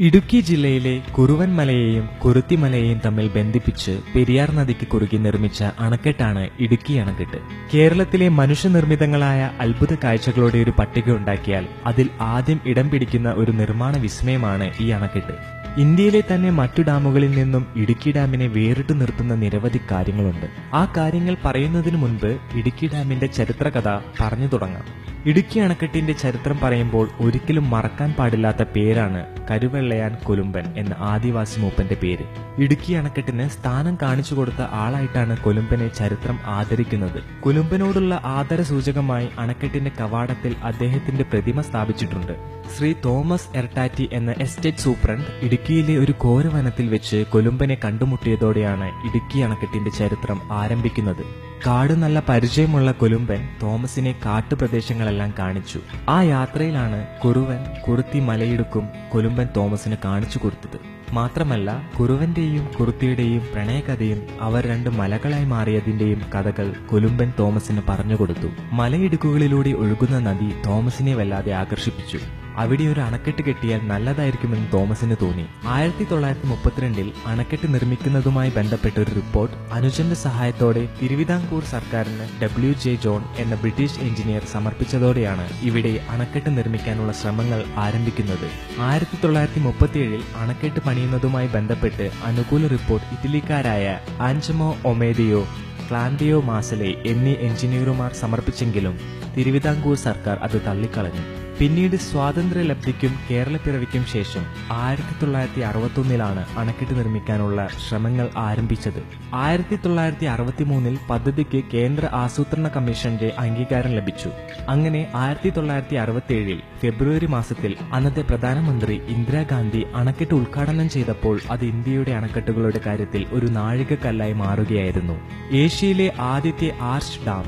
ഇടുക്കി ജില്ലയിലെ കുറുവൻ മലയെയും കുറുത്തിമലയെയും തമ്മിൽ ബന്ധിപ്പിച്ച് പെരിയാർ നദിക്ക് കുറുകെ നിർമ്മിച്ച അണക്കെട്ടാണ് ഇടുക്കി അണക്കെട്ട്. കേരളത്തിലെ മനുഷ്യനിർമ്മിതങ്ങളായ അത്ഭുത കാഴ്ചകളുടെ ഒരു പട്ടിക ഉണ്ടാക്കിയാൽ അതിൽ ആദ്യം ഇടം പിടിക്കുന്ന ഒരു നിർമ്മാണ വിസ്മയമാണ് ഈ അണക്കെട്ട്. ഇന്ത്യയിലെ തന്നെ മറ്റു ഡാമുകളിൽ നിന്നും ഇടുക്കി ഡാമിനെ വേറിട്ടു നിർത്തുന്ന നിരവധി കാര്യങ്ങളുണ്ട്. ആ കാര്യങ്ങൾ പറയുന്നതിനു മുൻപ് ഇടുക്കി ഡാമിന്റെ ചരിത്രകഥ പറഞ്ഞു തുടങ്ങാം. ഇടുക്കി അണക്കെട്ടിന്റെ ചരിത്രം പറയുമ്പോൾ ഒരിക്കലും മറക്കാൻ പാടില്ലാത്ത പേരാണ് കരുവെള്ളയാൻ കൊലുമ്പൻ എന്ന ആദിവാസി മൂപ്പന്റെ പേര്. ഇടുക്കി അണക്കെട്ടിന് സ്ഥാനം കാണിച്ചു കൊടുത്ത ആളായിട്ടാണ് കൊലുമ്പനെ ചരിത്രം ആദരിക്കുന്നത്. കൊലുമ്പനോടുള്ള ആദര സൂചകമായി അണക്കെട്ടിന്റെ കവാടത്തിൽ അദ്ദേഹത്തിന്റെ പ്രതിമ സ്ഥാപിച്ചിട്ടുണ്ട്. ശ്രീ തോമസ് എർട്ടാറ്റി എന്ന എസ്റ്റേറ്റ് സൂപ്രണ്ട് ഇടുക്കിയിലെ ഒരു ഘോരവനത്തിൽ വെച്ച് കൊലുമ്പനെ കണ്ടുമുട്ടിയതോടെയാണ് ഇടുക്കി അണക്കെട്ടിന്റെ ചരിത്രം ആരംഭിക്കുന്നത്. കാട് നല്ല പരിചയമുള്ള കൊലുമ്പൻ തോമസിനെ കാട്ടുപ്രദേശങ്ങളെല്ലാം കാണിച്ചു. ആ യാത്രയിലാണ് കുറുവൻ കുറുത്തി മലയിടുക്കും കൊലുമ്പൻ തോമസിന് കാണിച്ചു കൊടുത്തത്. മാത്രമല്ല, കുറുവന്റെയും കുറുത്തിയുടെയും പ്രണയകഥയും അവർ രണ്ട് മലകളായി മാറിയതിന്റെയും കഥകൾ കൊലുമ്പൻ തോമസിന് പറഞ്ഞുകൊടുത്തു. മലയിടുക്കുകളിലൂടെ ഒഴുകുന്ന നദി തോമസിനെ വല്ലാതെ ആകർഷിപ്പിച്ചു. അവിടെ ഒരു അണക്കെട്ട് കെട്ടിയാൽ നല്ലതായിരിക്കുമെന്ന് തോമസിന് തോന്നി. 1932 അണക്കെട്ട് നിർമ്മിക്കുന്നതുമായി ബന്ധപ്പെട്ട ഒരു റിപ്പോർട്ട് അനുജന്റെ സഹായത്തോടെ തിരുവിതാംകൂർ സർക്കാരിന് WJ ജോൺ എന്ന ബ്രിട്ടീഷ് എഞ്ചിനീയർ സമർപ്പിച്ചതോടെയാണ് ഇവിടെ അണക്കെട്ട് നിർമ്മിക്കാനുള്ള ശ്രമങ്ങൾ ആരംഭിക്കുന്നത്. 1937 അണക്കെട്ട് പണിയുന്നതുമായി ബന്ധപ്പെട്ട് അനുകൂല റിപ്പോർട്ട് ഇറ്റലിക്കാരായ ആഞ്ചമോ ഒമേദിയോ, ക്ലാന്തിയോ മാസലെ എന്നീ എഞ്ചിനീയർമാർ സമർപ്പിച്ചെങ്കിലും തിരുവിതാംകൂർ സർക്കാർ അത് തള്ളിക്കളഞ്ഞു. പിന്നീട് സ്വാതന്ത്ര്യലബ്ധിക്കും കേരളപ്പിറവിക്കും ശേഷം 1961 അണക്കെട്ട് നിർമ്മിക്കാനുള്ള ശ്രമങ്ങൾ ആരംഭിച്ചത്. 1963 പദ്ധതിക്ക് കേന്ദ്ര ആസൂത്രണ കമ്മീഷന്റെ അംഗീകാരം ലഭിച്ചു. അങ്ങനെ 1967 ഫെബ്രുവരി മാസത്തിൽ അന്നത്തെ പ്രധാനമന്ത്രി ഇന്ദിരാഗാന്ധി അണക്കെട്ട് ഉദ്ഘാടനം ചെയ്തപ്പോൾ അത് ഇന്ത്യയുടെ അണക്കെട്ടുകളുടെ കാര്യത്തിൽ ഒരു നാഴികക്കല്ലായി മാറുകയായിരുന്നു. ഏഷ്യയിലെ ആദ്യത്തെ ആർച്ച് ഡാം,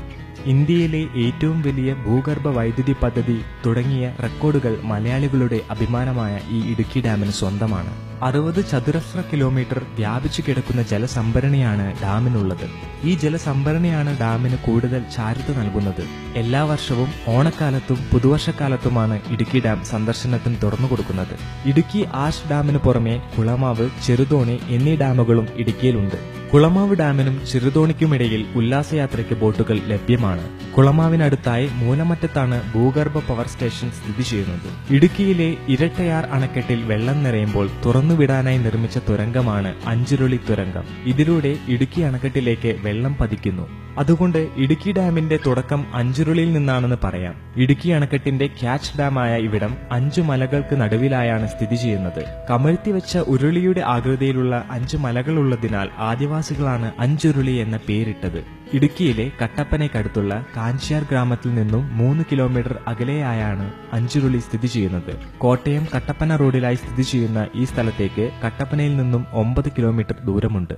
ഇന്ത്യയിലെ ഏറ്റവും വലിയ ഭൂഗർഭ വൈദ്യുതി പദ്ധതി തുടങ്ങിയ റെക്കോർഡുകൾ മലയാളികളുടെ അഭിമാനമായ ഈ ഇടുക്കി ഡാമിന് സ്വന്തമാണ്. 60 ചതുരശ്ര കിലോമീറ്റർ വ്യാപിച്ചു കിടക്കുന്ന ജലസംഭരണിയാണ് ഡാമിനുള്ളത്. ഈ ജലസംഭരണിയാണ് ഡാമിന് കൂടുതൽ ചാരുത നൽകുന്നത്. എല്ലാ വർഷവും ഓണക്കാലത്തും പുതുവർഷക്കാലത്തുമാണ് ഇടുക്കി ഡാം സന്ദർശനത്തിന് തുറന്നു കൊടുക്കുന്നത്. ഇടുക്കി ആർച്ച് ഡാമിന് പുറമെ കുളമാവ്, ചെറുതോണി എന്നീ ഡാമുകളും ഇടുക്കിയിലുണ്ട്. കുളമാവ് ഡാമിനും ചെറുതോണിക്കുമിടയിൽ ഉല്ലാസയാത്രയ്ക്ക് ബോട്ടുകൾ ലഭ്യമാണ്. കുളമാവിനടുത്തായി മൂലമറ്റത്താണ് ഭൂഗർഭ പവർ സ്റ്റേഷൻ സ്ഥിതി ചെയ്യുന്നത്. ഇടുക്കിയിലെ ഇരട്ടയാർ അണക്കെട്ടിൽ വെള്ളം നിറയുമ്പോൾ തുറന്നുവിടാനായി നിർമ്മിച്ച തുരങ്കമാണ് അഞ്ചുരുളി തുരങ്കം. ഇതിലൂടെ ഇടുക്കി അണക്കെട്ടിലേക്ക് വെള്ളം പതിക്കുന്നു. അതുകൊണ്ട് ഇടുക്കി ഡാമിന്റെ തുടക്കം അഞ്ചുരുളിയിൽ നിന്നാണെന്ന് പറയാം. ഇടുക്കി അണക്കെട്ടിന്റെ ക്യാച്ച് ഡാമായ ഇവിടം 5 മലകൾക്ക് നടുവിലായാണ് സ്ഥിതി ചെയ്യുന്നത്. കമഴ്ത്തിവെച്ച ഉരുളിയുടെ ആകൃതിയിലുള്ള 5 മലകളുള്ളതിനാൽ ആദിവാസികളാണ് അഞ്ചുരുളി എന്ന പേരിട്ടത്. ഇടുക്കിയിലെ കട്ടപ്പനയ്ക്കടുത്തുള്ള കാഞ്ചിയാർ ഗ്രാമത്തിൽ നിന്നും 3 കിലോമീറ്റർ അകലെയായാണ് അഞ്ചുരുളി സ്ഥിതി ചെയ്യുന്നത്. കോട്ടയം കട്ടപ്പന റോഡിലായി സ്ഥിതി ചെയ്യുന്ന ഈ സ്ഥലത്തേക്ക് കട്ടപ്പനയിൽ നിന്നും 9 കിലോമീറ്റർ ദൂരമുണ്ട്.